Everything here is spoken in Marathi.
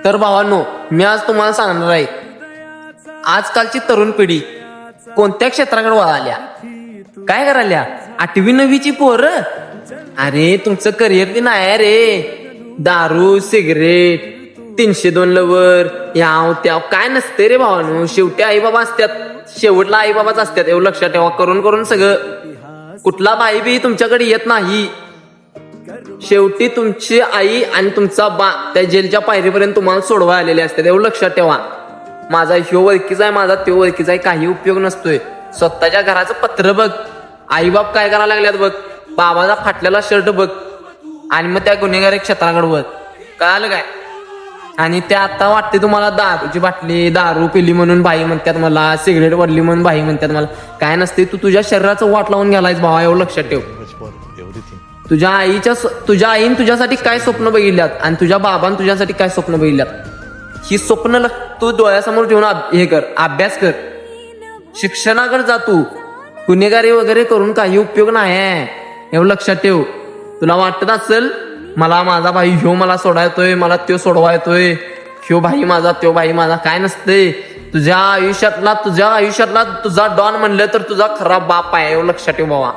तर भावांनो, मी आज तुम्हाला सांगणार आहे, आजकालची तरुण पिढी कोणत्या क्षेत्राकडे वळाल्या, काय करायल्या. 8वी 9वीची पोरं, अरे तुमचं करिअर ते नाही रे. दारू, सिगरेट, 302 लवर, याव त्याव काय नसते रे भावानो. शेवटी आई बाबा असतात, शेवटला आई बाबाच असतात. एवढं लक्षात ठेवा. करून करून सगळं, कुठला बाई बी तुमच्याकडे येत नाही. शेवटी तुमची आई आणि तुमचा बा त्या जेलच्या पायरीपर्यंत तुम्हाला सोडवा आलेले असतात. एवढं लक्षात ठेवा. माझा ह्यो ओळखीचा आहे, माझा त्यो ओळखीचा आहे, काही उपयोग नसतोय. स्वतःच्या घराचं पत्र बघ, आई बाप काय करायला लागल्यात बघ, बाबाचा फाटलेला शर्ट बघ, आणि मग त्या गुन्हेगारी क्षेत्राकडे बघ. कळालं काय? आणि ते आता वाटते तुम्हाला दारूची बाटली, दारू पिली म्हणून बाई म्हणतात मला, सिगरेट वडली म्हणून बाई म्हणतात मला. काय नसते, तू तुझ्या शरीराचं वाट लावून घ्यालायस भावा. एवढं लक्षात ठेव. तुझ्या आईन तुझ्यासाठी काय स्वप्न बघितल्यात आणि तुझ्या बाबान तुझ्यासाठी काय स्वप्न बघितल्यात, ही स्वप्न तू डोळ्यासमोर ठेवून हे कर, अभ्यास कर, शिक्षणाकडे जा. तू गुन्हेगारी वगैरे करून काही उपयोग नाही आहे. एवढं लक्षात ठेव. तुला वाटत असेल मला माझा भाई ह्यो मला सोडा येतोय, मला त्यो सोडवा येतोय, ह्यो भाई माझा त्यो भाई माझा, काय नसते. तुझ्या आयुष्यातला तुझा डॉन म्हणलं तर तुझा खरा बाप आहे. एवढं लक्षात ठेव बाबा.